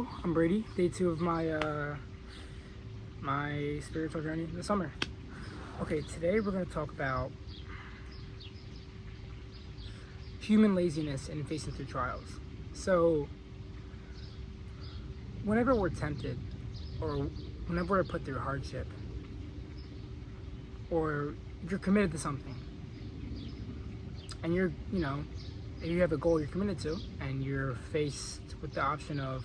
I'm Brady. Day 2 of my spiritual journey this summer. Okay, today we're going to talk about human laziness and facing through trials. So, whenever we're tempted, or whenever we're put through hardship, or you're committed to something, and if you have a goal you're committed to, and you're faced with the option of,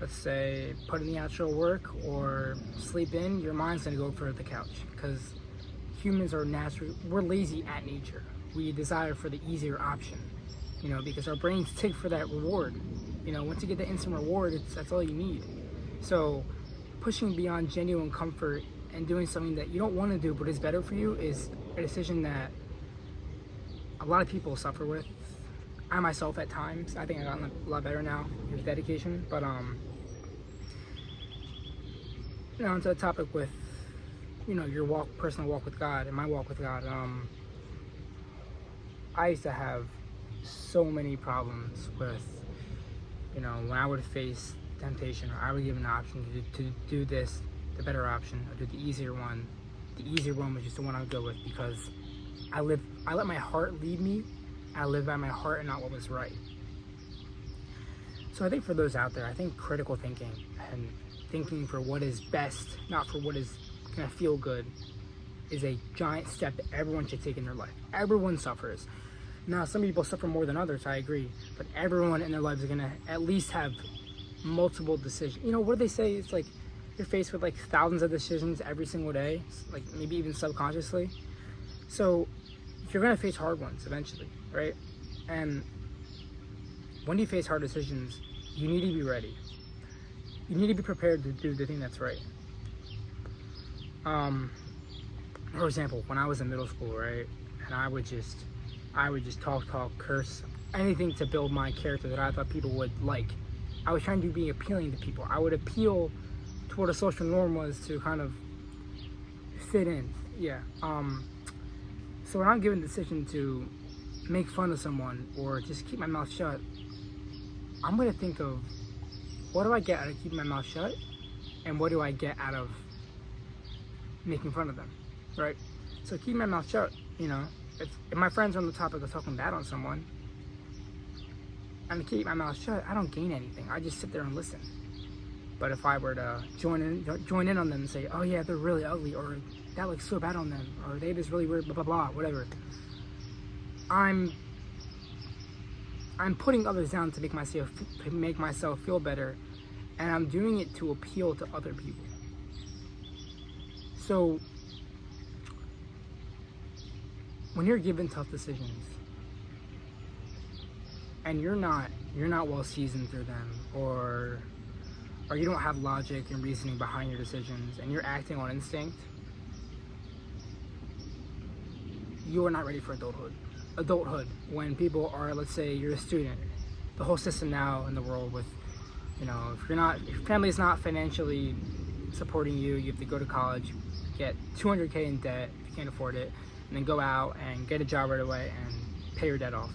let's say, put in the actual work or sleep in, your mind's gonna go for the couch, because humans are we're lazy at nature. We desire for the easier option, because our brains tick for that reward. Once you get the instant reward, that's all you need. So pushing beyond genuine comfort and doing something that you don't want to do but is better for you is a decision that a lot of people suffer with. I myself at times, I think I got a lot better now with dedication, but onto the topic with your personal walk with God and my walk with God. I used to have so many problems with when I would face temptation, or I would give an option to do this, the better option, or do the easier one. The easier one was just the one I would go with, because I let my heart lead me. I live by my heart and not what was right. So I think for those out there, I think critical thinking and thinking for what is best, not for what is gonna feel good, is a giant step that everyone should take in their life. Everyone suffers. Now, some people suffer more than others, I agree, but everyone in their lives is gonna at least have multiple decisions. What do they say? It's like you're faced with like thousands of decisions every single day, like maybe even subconsciously. So you're gonna face hard ones eventually, right? And when you face hard decisions, you need to be ready. You need to be prepared to do the thing that's right. For example, when I was in middle school, right, and I would just talk, curse, anything to build my character that I thought people would like. I was trying to be appealing to people. I would appeal to what a social norm was to kind of fit in. Yeah. So when I'm given the decision to make fun of someone or just keep my mouth shut, I'm going to think of, what do I get out of keeping my mouth shut? And what do I get out of making fun of them, right? So keep my mouth shut, if my friends are on the topic of talking bad on someone, and to keep my mouth shut, I don't gain anything. I just sit there and listen. But if I were to join in on them and say, oh yeah, they're really ugly, or that looks so bad on them, or they just really weird, blah, blah, blah, whatever. I'm putting others down to make myself feel better, and I'm doing it to appeal to other people. So when you're given tough decisions and you're not well seasoned through them, or you don't have logic and reasoning behind your decisions, and you're acting on instinct, you are not ready for adulthood. When people are, let's say you're a student, the whole system now in the world with, if your family is not financially supporting you, you have to go to college, get $200K in debt if you can't afford it, and then go out and get a job right away and pay your debt off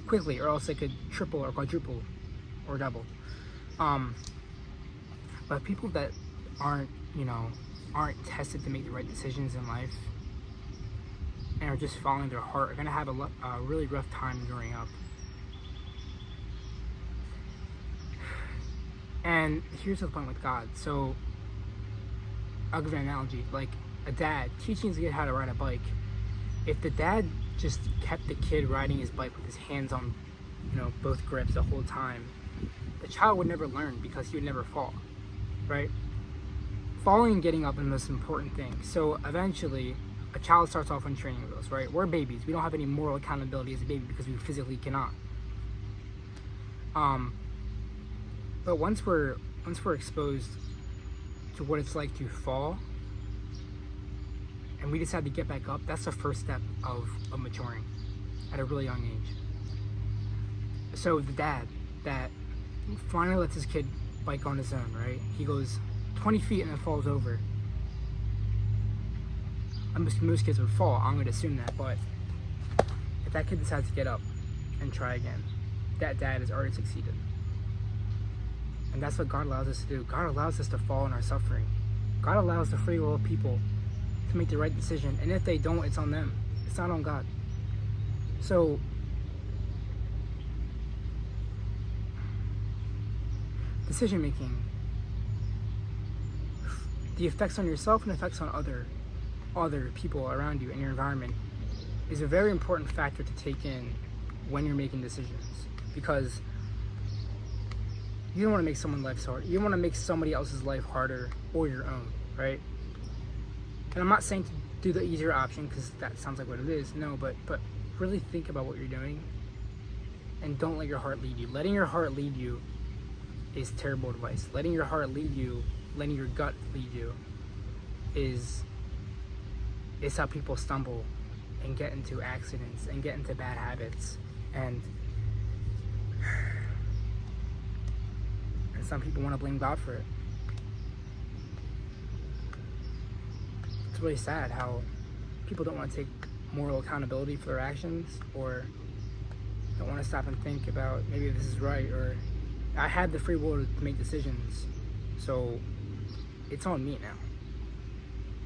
quickly, or else it could triple or quadruple or double. But people that aren't tested to make the right decisions in life and are just following their heart are gonna have a really rough time growing up. And here's the point with God. So I'll give you an analogy, like a dad teaching his kid how to ride a bike. If the dad just kept the kid riding his bike with his hands on, both grips the whole time, the child would never learn, because he would never fall, right? Falling and getting up is the most important thing. So eventually, a child starts off on training wheels, right? We're babies. We don't have any moral accountability as a baby because we physically cannot. But once we're exposed to what it's like to fall, and we decide to get back up, that's the first step of maturing at a really young age. So the dad that finally lets his kid bike on his own, right? He goes 20 feet and then falls over. Most kids would fall, I'm going to assume that, but if that kid decides to get up and try again, that dad has already succeeded. And that's what God allows us to do. God allows us to fall in our suffering. God allows the free will of people to make the right decision. And if they don't, it's on them. It's not on God. So, decision making, the effects on yourself and effects on other people around you in your environment is a very important factor to take in when you're making decisions, because you don't want to make someone's life hard. You don't want to make somebody else's life harder or your own, right? And I'm not saying to do the easier option, because that sounds like what it is. No, but really think about what you're doing, and don't let your heart lead you. Letting your heart lead you is terrible advice. Letting your heart lead you, letting your gut lead you, is how people stumble and get into accidents and get into bad habits, and some people want to blame God for it. It's really sad how people don't want to take moral accountability for their actions, or don't want to stop and think about maybe this is right, or I had the free will to make decisions, so it's on me now.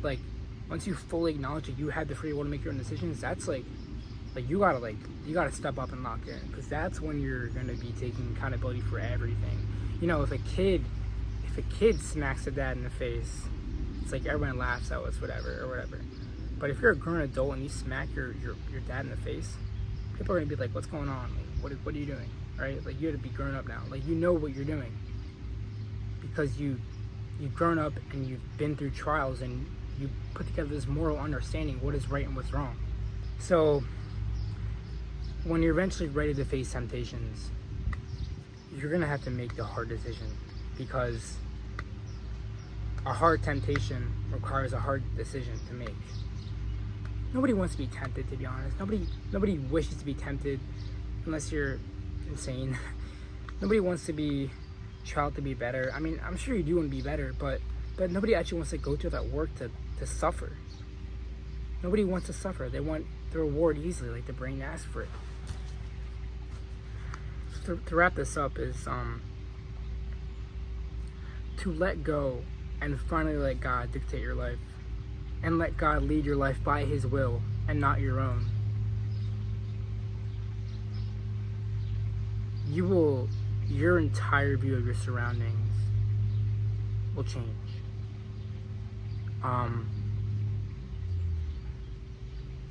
Like, once you fully acknowledge that you had the free will to make your own decisions, that's like you gotta step up and lock in, because that's when you're gonna be taking accountability for everything. You know, if a kid smacks their dad in the face, it's like everyone laughs at us, whatever. But if you're a grown adult and you smack your dad in the face, people are gonna be like, "What's going on? Like, what are you doing?" Right? Like, you have to be grown up now. Like, you know what you're doing, because you've grown up and you've been through trials, and you put together this moral understanding what is right and what's wrong. So when you're eventually ready to face temptations, you're gonna have to make the hard decision, because a hard temptation requires a hard decision to make. Nobody wants to be tempted, to be honest. Nobody wishes to be tempted, unless you're insane. Nobody wants to be tried to be better. I mean, I'm sure you do want to be better, but nobody actually wants to go through that work to suffer. Nobody wants to suffer. They want the reward easily, like the brain asks for it. To wrap this up is to let go and finally let God dictate your life, and let God lead your life by His will and not your own. Your entire view of your surroundings will change.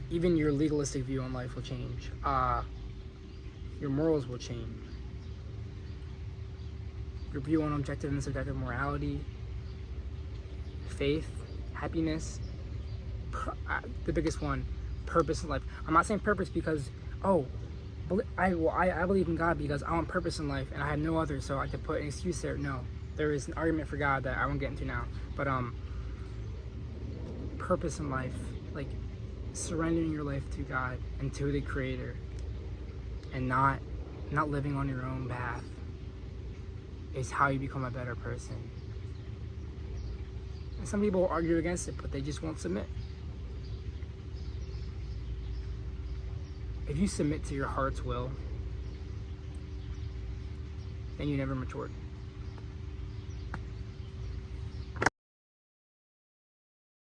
Even your legalistic view on life will change. Your morals will change. Your view on objective and subjective morality, faith, happiness, the biggest one, purpose in life. I'm not saying purpose because, I believe in God because I want purpose in life and I have no other, so I could put an excuse there. No, there is an argument for God that I won't get into now. But purpose in life, like surrendering your life to God and to the Creator, and not living on your own path, is how you become a better person. And some people will argue against it, but they just won't submit. If you submit to your heart's will, then you never matured.